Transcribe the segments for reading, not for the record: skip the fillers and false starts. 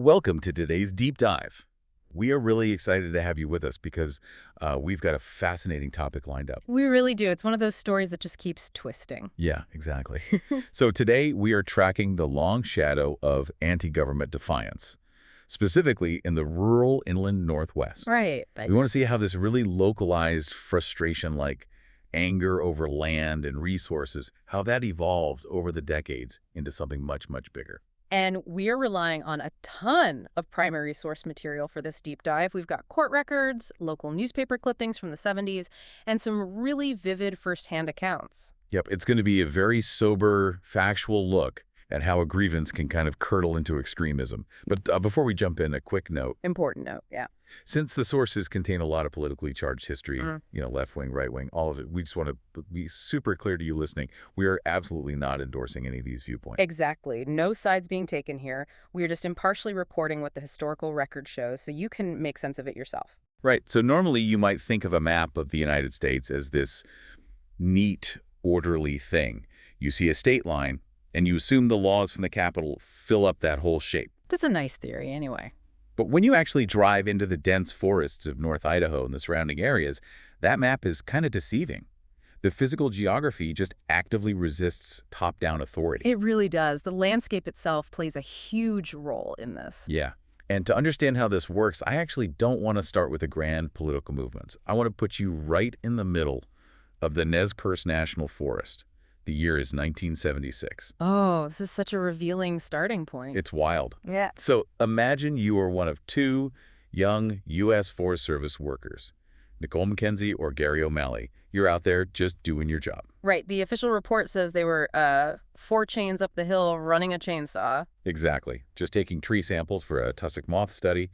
Welcome to today's deep dive. We are really excited to have you with us because we've got a fascinating topic lined up. We really do. It's one of those stories that just keeps twisting. Yeah, exactly. So today we are tracking the long shadow of anti-government defiance, specifically in the rural inland Northwest. Right. But We want to see how this really localized frustration like anger over land and resources, how that evolved over the decades into something much, much bigger. and we are relying on a ton of primary source material for this deep dive. We've got court records, local newspaper clippings from the 70s, and some really vivid firsthand accounts. Yep, it's going to be a very sober, factual look at how a grievance can kind of curdle into extremism. But before we jump in, a quick note. Important note, yeah. Since the sources contain a lot of politically charged history, left-wing, right-wing, all of it, we just want to be super clear to you listening. We are absolutely not endorsing any of these viewpoints. Exactly. No sides being taken here. We are just impartially reporting what the historical record shows, so you can make sense of it yourself. Right. So normally you might think of a map of the United States as this neat, orderly thing. You see a state line, and you assume the laws from the capital fill up that whole shape. That's a nice theory, anyway. But when you actually drive into the dense forests of North Idaho and the surrounding areas, that map is kind of deceiving. The physical geography just actively resists top-down authority. It really does. The landscape itself plays a huge role in this. Yeah. And to understand how this works, I actually don't want to start with the grand political movements. I want to put you right in the middle of the Nez Perce National Forest. The year is 1976. Oh, this is such a revealing starting point. It's wild. Yeah. So imagine you are one of two young U.S. Forest Service workers, Nicole McKenzie or Gary O'Malley. You're out there just doing your job. Right. The official report says they were 4 chains up the hill running a chainsaw. Exactly. Just taking tree samples for a tussock moth study.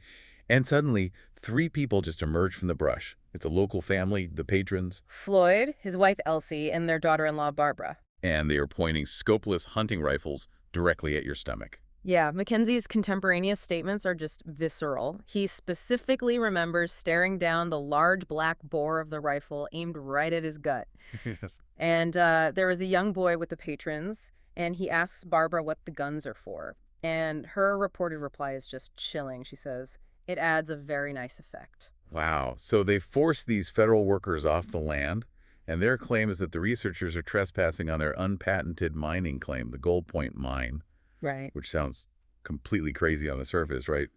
And suddenly, 3 people just emerge from the brush. It's a local family, the patrons, Floyd, his wife Elsie, and their daughter-in-law Barbara. and they are pointing scopeless hunting rifles directly at your stomach. Yeah, Mackenzie's contemporaneous statements are just visceral. He specifically remembers staring down the large black bore of the rifle aimed right at his gut. Yes. And there was a young boy with the patrons, and he asks Barbara what the guns are for. And her reported reply is just chilling. She says, "It adds a very nice effect." Wow. So they forced these federal workers off the land, and their claim is that the researchers are trespassing on their unpatented mining claim, the Gold Point mine, Right. which sounds completely crazy on the surface, right?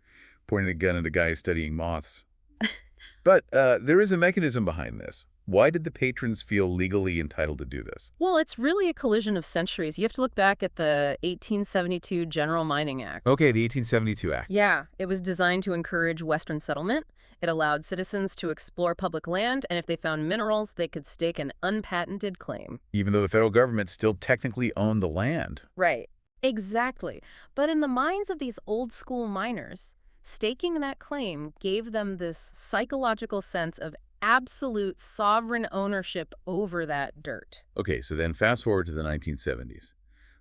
Pointing a gun at a guy studying moths. But there is a mechanism behind this. Why did the patrons feel legally entitled to do this? Well, it's really a collision of centuries. You have to look back at the 1872 General Mining Act. Okay, the 1872 Act. Yeah, it was designed to encourage Western settlement. It allowed citizens to explore public land, and if they found minerals, they could stake an unpatented claim. Even though the federal government still technically owned the land. Right. Exactly. But in the minds of these old-school miners, staking that claim gave them this psychological sense of absolute sovereign ownership over that dirt. Okay, so then fast forward to the 1970s.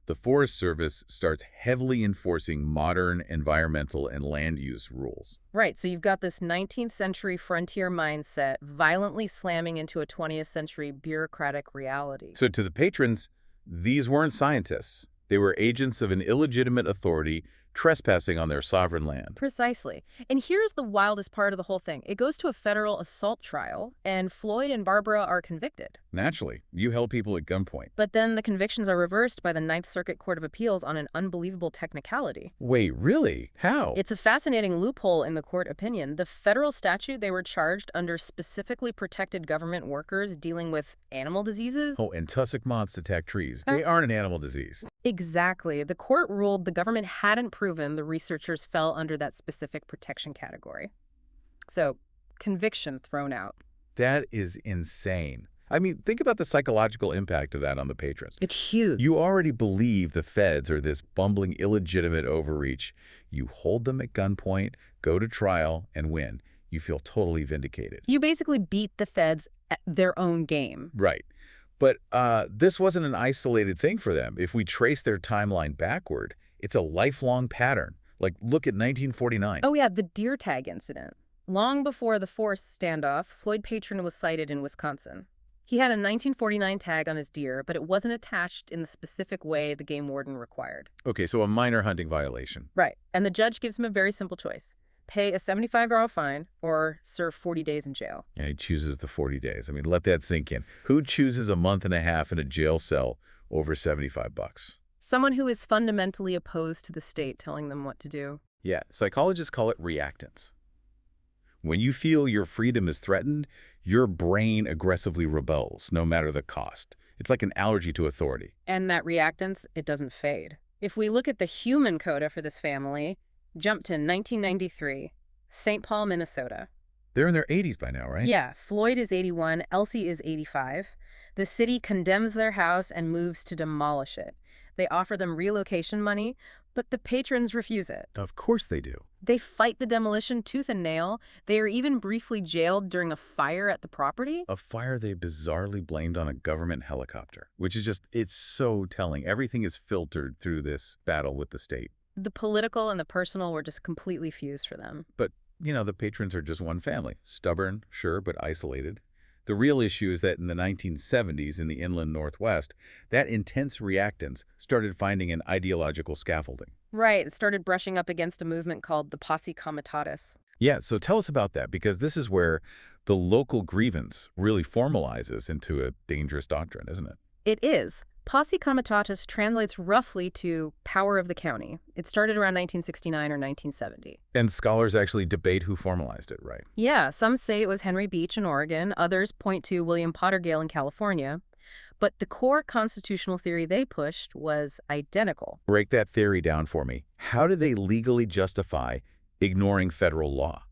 The Forest Service starts heavily enforcing modern environmental and land use rules. Right, so you've got this 19th century frontier mindset violently slamming into a 20th century bureaucratic reality. So to the patrons, these weren't scientists. They were agents of an illegitimate authority trespassing on their sovereign land. Precisely. And here's the wildest part of the whole thing. It goes to a federal assault trial, and Floyd and Barbara are convicted. Naturally, you held people at gunpoint. But then the convictions are reversed by the Ninth Circuit Court of Appeals on an unbelievable technicality. Wait, really? How? It's a fascinating loophole in the court opinion. The federal statute they were charged under specifically protected government workers dealing with animal diseases. Oh, and tussock moths attack trees. They aren't an animal disease. Exactly. The court ruled the government hadn't proven the researchers fell under that specific protection category. So, conviction thrown out. That is insane. I mean, think about the psychological impact of that on the patrons. It's huge. You already believe the feds are this bumbling, illegitimate overreach. You hold them at gunpoint, go to trial, and win. You feel totally vindicated. You basically beat the feds at their own game. Right. But this wasn't an isolated thing for them. If we trace their timeline backward, it's a lifelong pattern. Like, look at 1949. Oh yeah, the deer tag incident. Long before the forest standoff, Floyd Patron was cited in Wisconsin. He had a 1949 tag on his deer, but it wasn't attached in the specific way the game warden required. Okay, so a minor hunting violation. Right. And the judge gives him a very simple choice. Pay a $75 fine or serve 40 days in jail. And he chooses the 40 days. I mean, let that sink in. Who chooses a month and a half in a jail cell over $75? Someone who is fundamentally opposed to the state telling them what to do. Yeah, psychologists call it reactance. When you feel your freedom is threatened, your brain aggressively rebels, no matter the cost. It's like an allergy to authority. And that reactance, it doesn't fade. If we look at the human coda for this family, jump to 1993, St. Paul, Minnesota. They're in their 80s by now, right? Yeah, Floyd is 81, Elsie is 85. The city condemns their house and moves to demolish it. They offer them relocation money, but the patrons refuse it. Of course they do. They fight the demolition tooth and nail. They are even briefly jailed during a fire at the property. A fire they bizarrely blamed on a government helicopter, which is just, it's so telling. Everything is filtered through this battle with the state. The political and the personal were just completely fused for them. But, you know, the patrons are just one family. Stubborn, sure, but isolated. The real issue is that in the 1970s in the inland Northwest, that intense reactance started finding an ideological scaffolding. Right, it started brushing up against a movement called the Posse Comitatus. Yeah, so tell us about that, because this is where the local grievance really formalizes into a dangerous doctrine, isn't it? It is. Posse Comitatus translates roughly to power of the county. It started around 1969 or 1970. And scholars actually debate who formalized it, right? Yeah, some say it was Henry Beach in Oregon. Others point to William Pottergale in California. But the core constitutional theory they pushed was identical. Break that theory down for me. How do they legally justify ignoring federal law?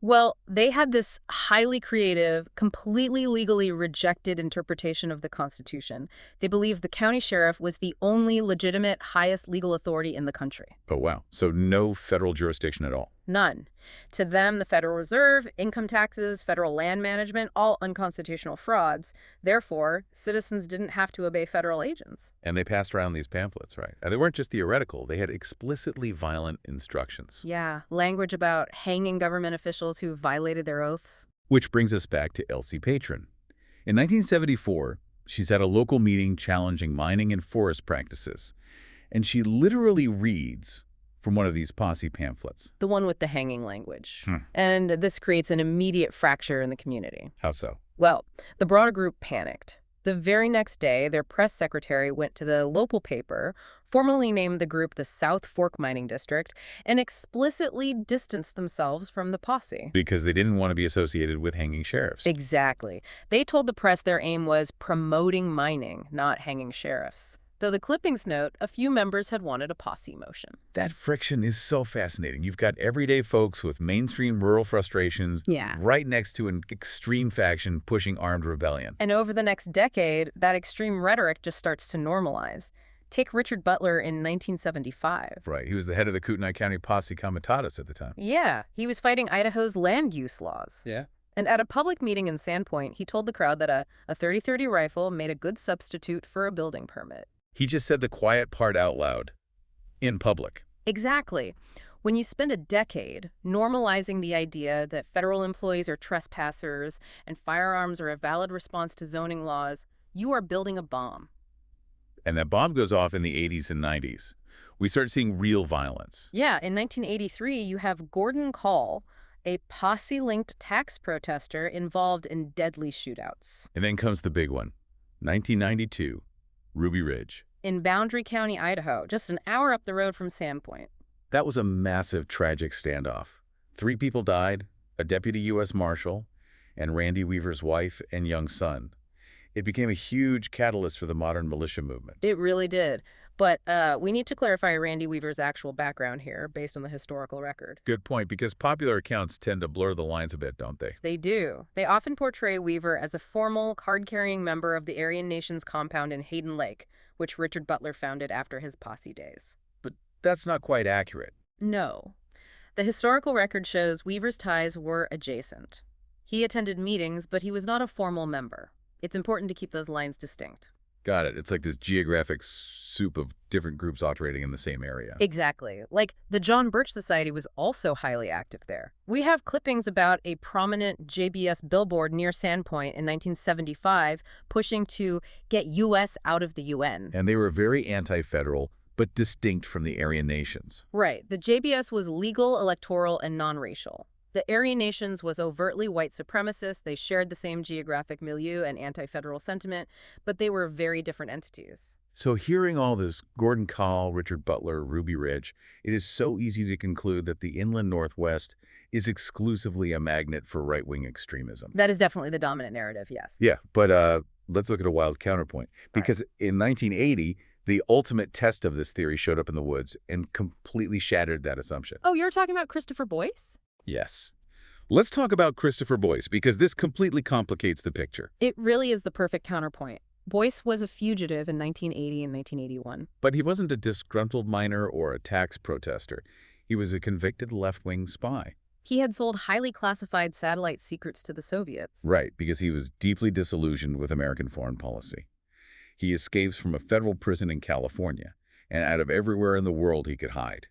Well, they had this highly creative, completely legally rejected interpretation of the Constitution. They believed the county sheriff was the only legitimate, highest legal authority in the country. Oh, wow. So no federal jurisdiction at all. None. To them, the Federal Reserve, income taxes, federal land management, all unconstitutional frauds. Therefore, citizens didn't have to obey federal agents. And they passed around these pamphlets, right? And they weren't just theoretical. They had explicitly violent instructions. Yeah, language about hanging government officials who violated their oaths. Which brings us back to Elsie Patron. In 1974, she's at a local meeting challenging mining and forest practices. And she literally reads from one of these Posse pamphlets. The one with the hanging language. And this creates an immediate fracture in the community. How so? Well, the broader group panicked. The very next day, their press secretary went to the local paper, formally named the group the South Fork Mining District, and explicitly distanced themselves from the posse. Because they didn't want to be associated with hanging sheriffs. Exactly. They told the press their aim was promoting mining, not hanging sheriffs. Though the clippings note, a few members had wanted a posse motion. That friction is so fascinating. You've got everyday folks with mainstream rural frustrations right next to an extreme faction pushing armed rebellion. And over the next decade, that extreme rhetoric just starts to normalize. Take Richard Butler in 1975. Right. He was the head of the Kootenai County Posse Comitatus at the time. Yeah, he was fighting Idaho's land use laws. Yeah. And at a public meeting in Sandpoint, he told the crowd that a .30-30 rifle made a good substitute for a building permit. He just said the quiet part out loud, in public. Exactly. When you spend a decade normalizing the idea that federal employees are trespassers and firearms are a valid response to zoning laws, you are building a bomb. And that bomb goes off in the 80s and 90s. We start seeing real violence. Yeah, in 1983, you have Gordon Call, a posse-linked tax protester involved in deadly shootouts. And then comes the big one, 1992, Ruby Ridge. In Boundary County, Idaho, just an hour up the road from Sandpoint. That was a massive, tragic standoff. 3 people died, a deputy U.S. Marshal, and Randy Weaver's wife and young son. It became a huge catalyst for the modern militia movement. It really did. But we need to clarify Randy Weaver's actual background here, based on the historical record. Good point, because popular accounts tend to blur the lines a bit, don't they? They do. They often portray Weaver as a formal, card-carrying member of the Aryan Nations compound in Hayden Lake, which Richard Butler founded after his posse days. But that's not quite accurate. No. The historical record shows Weaver's ties were adjacent. He attended meetings, but he was not a formal member. It's important to keep those lines distinct. Got it. It's like this geographic soup of different groups operating in the same area. Exactly. Like, the John Birch Society was also highly active there. We have clippings about a prominent JBS billboard near Sandpoint in 1975 pushing to get U.S. out of the UN. And they were very anti-federal, but distinct from the Aryan Nations. Right. The JBS was legal, electoral, and non-racial. The Aryan Nations was overtly white supremacist. They shared the same geographic milieu and anti-federal sentiment, but they were very different entities. So hearing all this, Gordon Kahl, Richard Butler, Ruby Ridge, it is so easy to conclude that the inland Northwest is exclusively a magnet for right-wing extremism. That is definitely the dominant narrative, yes. Yeah, but let's look at a wild counterpoint. Because in 1980, the ultimate test of this theory showed up in the woods and completely shattered that assumption. Oh, you're talking about Christopher Boyce? Yes. Let's talk about Christopher Boyce, because this completely complicates the picture. It really is the perfect counterpoint. Boyce was a fugitive in 1980 and 1981. But he wasn't a disgruntled miner or a tax protester. He was a convicted left-wing spy. He had sold highly classified satellite secrets to the Soviets. Right, because he was deeply disillusioned with American foreign policy. He escapes from a federal prison in California, and out of everywhere in the world he could hide.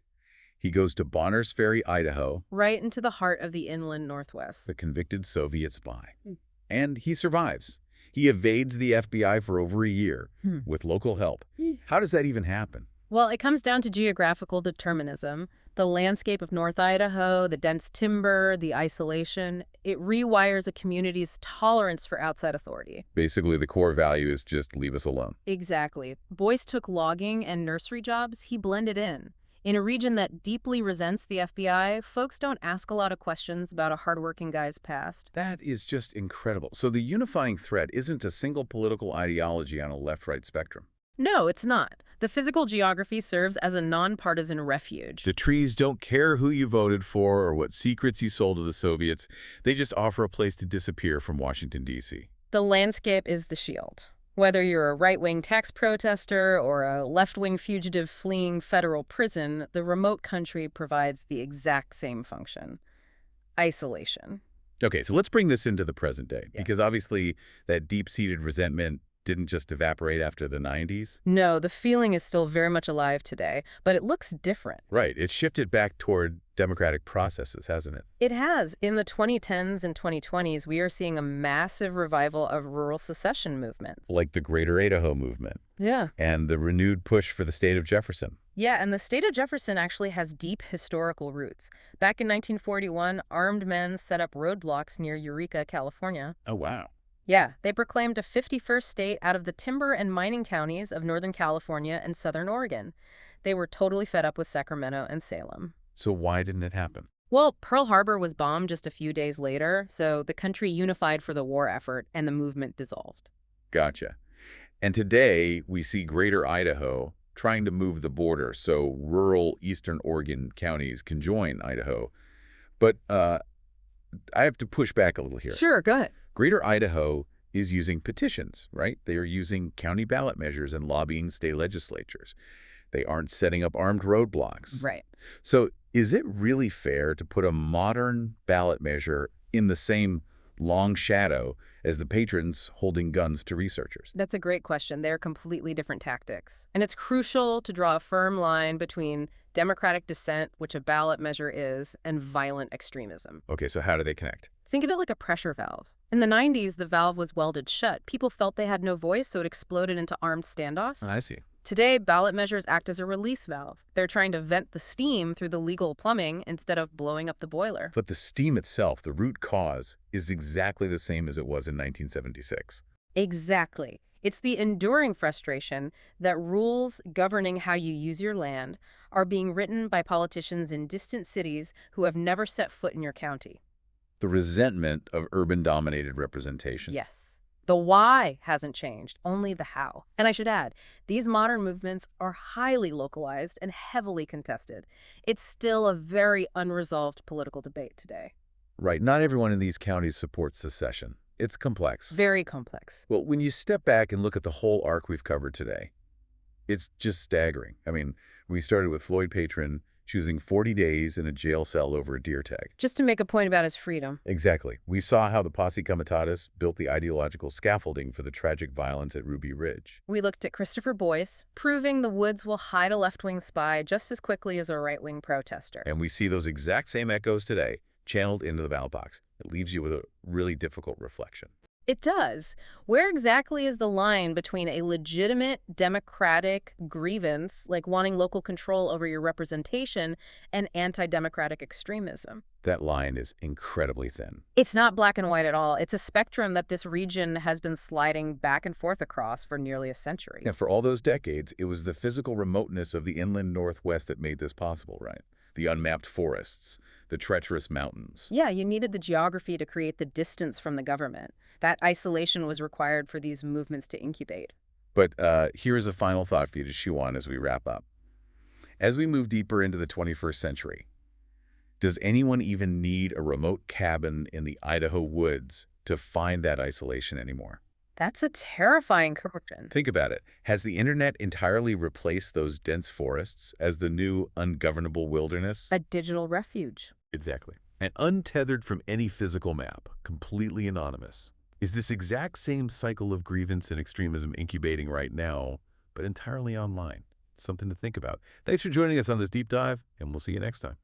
He goes to Bonners Ferry, Idaho. Right into the heart of the inland Northwest. The convicted Soviet spy. And he survives. He evades the FBI for over a year with local help. How does that even happen? Well, it comes down to geographical determinism. The landscape of North Idaho, the dense timber, the isolation, it rewires a community's tolerance for outside authority. Basically, the core value is just leave us alone. Exactly. Boyce took logging and nursery jobs. He blended in. In a region that deeply resents the FBI, folks don't ask a lot of questions about a hardworking guy's past. That is just incredible. So the unifying thread isn't a single political ideology on a left-right spectrum. No, it's not. The physical geography serves as a nonpartisan refuge. The trees don't care who you voted for or what secrets you sold to the Soviets. They just offer a place to disappear from Washington, D.C. The landscape is the shield. Whether you're a right-wing tax protester or a left-wing fugitive fleeing federal prison, the remote country provides the exact same function: isolation. Okay, so let's bring this into the present day, because obviously that deep-seated resentment didn't just evaporate after the 90s. No, the feeling is still very much alive today, but it looks different. Right, it shifted back toward democratic processes, hasn't it? It has. In the 2010s and 2020s, we are seeing a massive revival of rural secession movements. Like the Greater Idaho movement. Yeah. And the renewed push for the state of Jefferson. Yeah, and the state of Jefferson actually has deep historical roots. Back in 1941, armed men set up roadblocks near Eureka, California. Oh, wow. Yeah, they proclaimed a 51st state out of the timber and mining townies of Northern California and Southern Oregon. They were totally fed up with Sacramento and Salem. So why didn't it happen? Well, Pearl Harbor was bombed just a few days later, so the country unified for the war effort and the movement dissolved. Gotcha. And today we see Greater Idaho trying to move the border so rural eastern Oregon counties can join Idaho. But I have to push back a little here. Sure, go ahead. Greater Idaho is using petitions, right? They are using county ballot measures and lobbying state legislatures. They aren't setting up armed roadblocks. Right. So is it really fair to put a modern ballot measure in the same long shadow as the patrons holding guns to researchers? That's a great question. They're completely different tactics. And it's crucial to draw a firm line between democratic dissent, which a ballot measure is, and violent extremism. Okay, so how do they connect? Think of it like a pressure valve. In the 90s, the valve was welded shut. People felt they had no voice, so it exploded into armed standoffs. I see. Today, ballot measures act as a release valve. They're trying to vent the steam through the legal plumbing instead of blowing up the boiler. But the steam itself, the root cause, is exactly the same as it was in 1976. Exactly. It's the enduring frustration that rules governing how you use your land are being written by politicians in distant cities who have never set foot in your county. The resentment of urban-dominated representation. Yes. The why hasn't changed, only the how. And I should add, these modern movements are highly localized and heavily contested. It's still a very unresolved political debate today. Right. Not everyone in these counties supports secession. It's complex. Very complex. Well, when you step back and look at the whole arc we've covered today, it's just staggering. I mean, we started with Floyd Patron choosing 40 days in a jail cell over a deer tag. Just to make a point about his freedom. Exactly. We saw how the Posse Comitatus built the ideological scaffolding for the tragic violence at Ruby Ridge. We looked at Christopher Boyce, proving the woods will hide a left-wing spy just as quickly as a right-wing protester. And we see those exact same echoes today, channeled into the ballot box. It leaves you with a really difficult reflection. It does. Where exactly is the line between a legitimate democratic grievance, like wanting local control over your representation, and anti-democratic extremism? That line is incredibly thin. It's not black and white at all. It's a spectrum that this region has been sliding back and forth across for nearly a century. And for all those decades, it was the physical remoteness of the inland Northwest that made this possible, right? The unmapped forests, the treacherous mountains. Yeah, you needed the geography to create the distance from the government. That isolation was required for these movements to incubate. But here's a final thought for you to chew on as we wrap up. As we move deeper into the 21st century, does anyone even need a remote cabin in the Idaho woods to find that isolation anymore? That's a terrifying question. Think about it. Has the internet entirely replaced those dense forests as the new ungovernable wilderness? A digital refuge. Exactly. And untethered from any physical map, completely anonymous. Is this exact same cycle of grievance and extremism incubating right now, but entirely online? Something to think about. Thanks for joining us on this deep dive, and we'll see you next time.